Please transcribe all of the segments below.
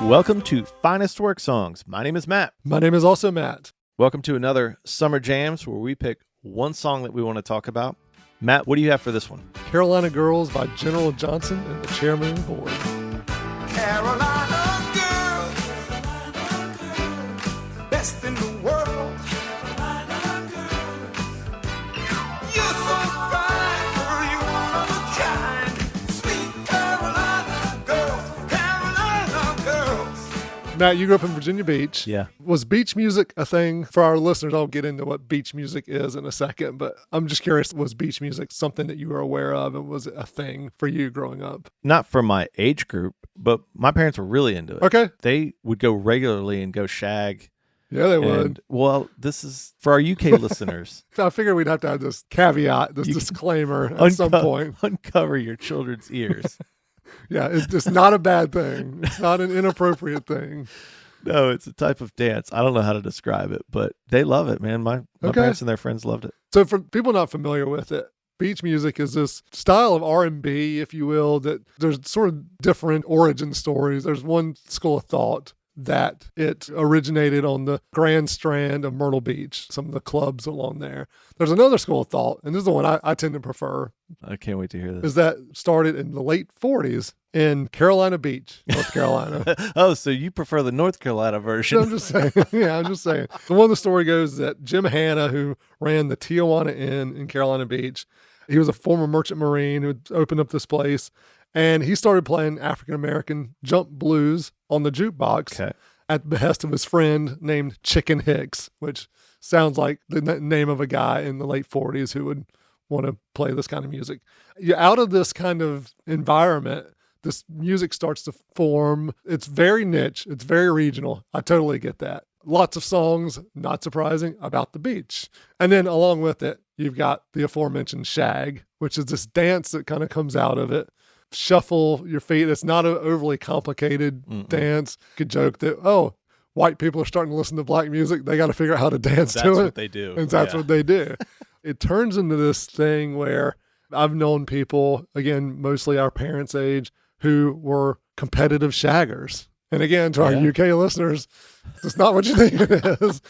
Welcome to Finest Worksongs. My name is Matt. My name is also Matt. Welcome to another Summer Jams where we pick one song that we want to talk about. Matt, what do you have for this one? Carolina Girls by General Johnson and the Chairman of the Board. Carolina girls, best in the world. You're so fine, girl, you're one of a kind. Sweet Carolina girls. Matt, you grew up in Virginia Beach. Yeah. Was beach music a thing? For our listeners, I'll get into what beach music is in a second, but I'm just curious, was beach music something that you were aware of, and was it a thing for you growing up? Not for my age group, but my parents were really into it. Okay. They would go regularly and go shag. Yeah, they And, would. well, this is for our UK listeners. I figured we'd have to have this caveat, this disclaimer at some point. Uncover your children's ears. Yeah, it's just not a bad thing. It's not an inappropriate thing. No, it's a type of dance. I don't know how to describe it, but they love it, man. My parents and their friends loved it. So for people not familiar with it, beach music is this style of R&B, if you will, that there's sort of different origin stories. There's one school of thought that it originated on the Grand Strand of Myrtle Beach, some of the clubs along there. There's another school of thought, and this is the one I tend to prefer, I can't wait to hear this. is that started in the late 40s in Carolina Beach, North Carolina. Oh, so you prefer the North Carolina version? I'm just saying. Yeah, I'm just saying. The one, the story goes that Jim Hanna, who ran the Tijuana Inn in Carolina Beach, he was a former merchant marine who had opened up this place, and he started playing African-American jump blues on the jukebox at the behest of his friend named Chicken Hicks, which sounds like the name of a guy in the late 40s who would want to play this kind of music. Out of this kind of environment, this music starts to form. It's very niche. It's very regional. I totally get that. Lots of songs, not surprising, about the beach. And then along with it, you've got the aforementioned shag, which is this dance that kind of comes out of it. Shuffle your feet. It's not an overly complicated dance. You could joke that, oh, white people are starting to listen to black music. They got to figure out how to dance to it. That's what they do. And that's what they do. It turns into this thing where I've known people, again, mostly our parents' age, who were competitive shaggers. And again, to our UK listeners, it's not what you think it is.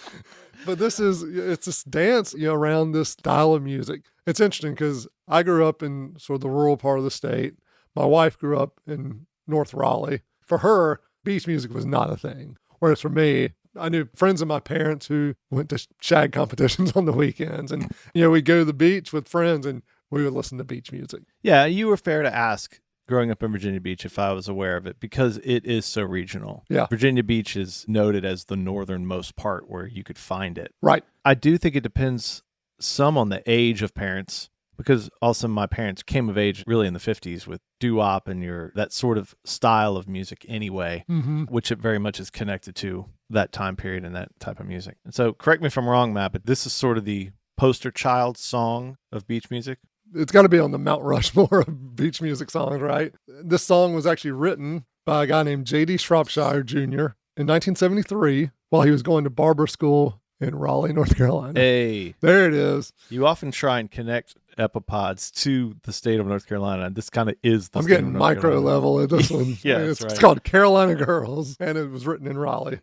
But it's this dance, around this style of music. It's interesting because I grew up in sort of the rural part of the state. My wife grew up in North Raleigh. For her, beach music was not a thing. Whereas for me, I knew friends of my parents who went to shag competitions on the weekends. And, we'd go to the beach with friends and we would listen to beach music. Yeah, you were fair to ask growing up in Virginia Beach if I was aware of it because it is so regional. Yeah. Virginia Beach is noted as the northernmost part where you could find it. Right. I do think it depends some on the age of parents because also my parents came of age really in the 50s with doo-wop and that sort of style of music anyway, which it very much is connected to that time period and that type of music. And so correct me if I'm wrong, Matt, but this is sort of the poster child song of beach music. It's got to be on the Mount Rushmore of beach music songs, right? This song was actually written by a guy named J.D. Shropshire Jr. in 1973 while he was going to barber school in Raleigh, North Carolina. Hey. There it is. You often try and connect epipods to the state of North Carolina, and this kind of is the I'm state getting of North micro Carolina. level at this one. Yeah, it's that's right. called Carolina Girls, and it was written in Raleigh.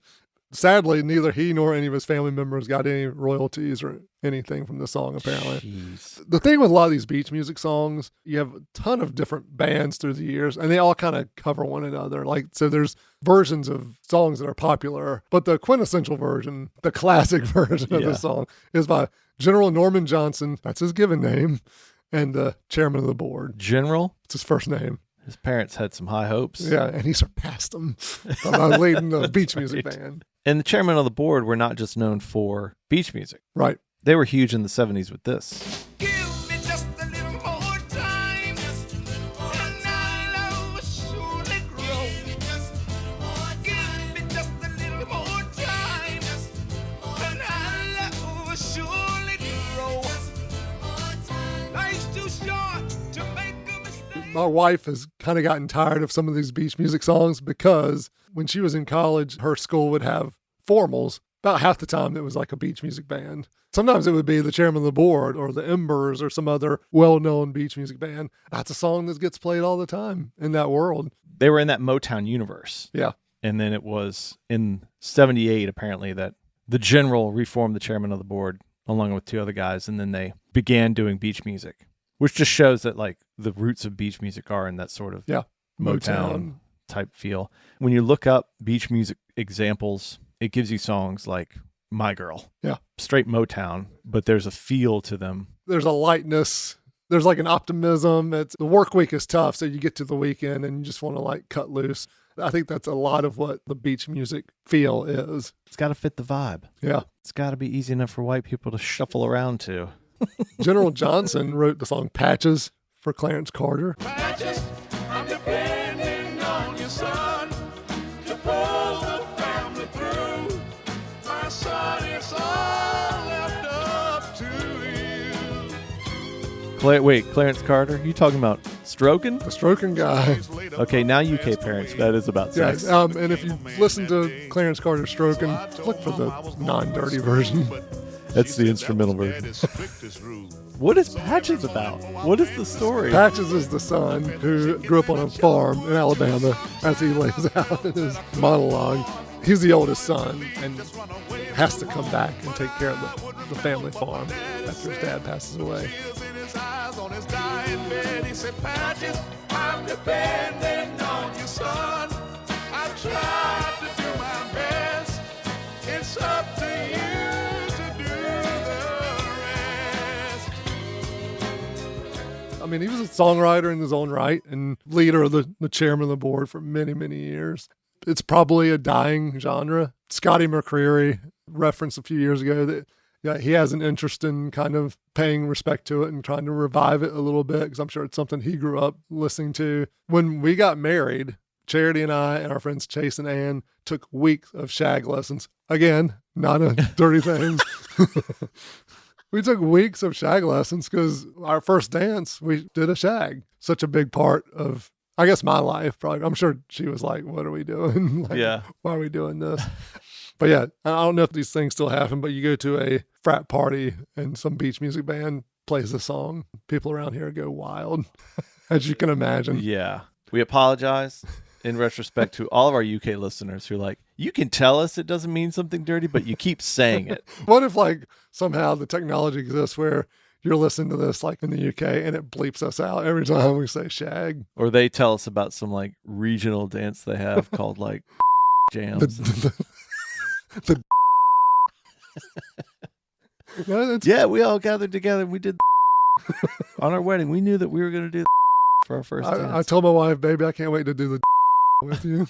Sadly, neither he nor any of his family members got any royalties or anything from the song, apparently. Jeez. The thing with a lot of these beach music songs, you have a ton of different bands through the years, and they all kind of cover one another. So there's versions of songs that are popular, but the quintessential version, the classic version of the song, is by General Norman Johnson. That's his given name, and the chairman of the board. General? It's his first name. His parents had some high hopes. Yeah, and he surpassed them by leading the beach music band. And the chairman of the board were not just known for beach music. Right. They were huge in the 70s with this. Give me just a little more time, and I'll surely grow. Give me just a little more time, and I'll surely grow. Life's too short to make a mistake. My wife has kind of gotten tired of some of these beach music songs because when she was in college, her school would have formals. About half the time it was like a beach music band. Sometimes it would be the chairman of the board or the Embers or some other well-known beach music band. That's a song that gets played all the time in that world. They were in that Motown universe. Yeah. And then it was in 78, apparently, that the general reformed the chairman of the board along with 2 other guys. And then they began doing beach music, which just shows that like the roots of beach music are in that sort of Motown type feel. When you look up beach music examples, it gives you songs like My Girl. Yeah. Straight Motown, but there's a feel to them. There's a lightness. There's like an optimism. The work week is tough, so you get to the weekend and you just want to like cut loose. I think that's a lot of what the beach music feel is. It's got to fit the vibe. Yeah. It's got to be easy enough for white people to shuffle around to. General Johnson wrote the song Patches for Clarence Carter. Patches, I'm depending on your son to pull the family through. My son, it's all left up to you. Wait, Clarence Carter? You talking about stroking? The stroking guy. Okay, now UK parents, that is about Yeah, sex. and if you listen to Clarence Carter stroking, look for the non-dirty version. That's the instrumental version. What is Patches about? What is the story? Patches is the son who grew up on a farm in Alabama, as he lays out in his monologue. He's the oldest son and has to come back and take care of the family farm after his dad passes away. On his dying bed, he said, Patches, I'm depending on your son. I've tried to do my best. It's up to you to do the rest. I mean, he was a songwriter in his own right and leader of the chairman of the board for many, many years. It's probably a dying genre. Scotty McCreery referenced a few years ago that he has an interest in kind of paying respect to it and trying to revive it a little bit because I'm sure it's something he grew up listening to. When we got married, Charity and I and our friends Chase and Ann took weeks of shag lessons. Again, not a dirty thing. We took weeks of shag lessons because our first dance, we did a shag. Such a big part of, I guess, my life. Probably, I'm sure she was like, what are we doing? Like, Yeah. Why are we doing this? But yeah, I don't know if these things still happen, but you go to a frat party and some beach music band plays a song. People around here go wild, as you can imagine. Yeah. We apologize in retrospect to all of our UK listeners who are like, you can tell us it doesn't mean something dirty, but you keep saying it. What if like somehow the technology exists where you're listening to this like in the UK and it bleeps us out every time we say shag? Or they tell us about some like regional dance they have called like Jamz. Yeah, we all gathered together and we did on our wedding. We knew that we were going to do for our first dance. I told my wife, baby, I can't wait to do the with you.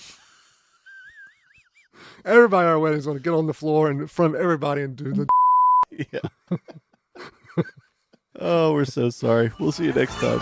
Everybody at our wedding is going to get on the floor in front of everybody and do the Yeah. Oh, we're so sorry. We'll see you next time.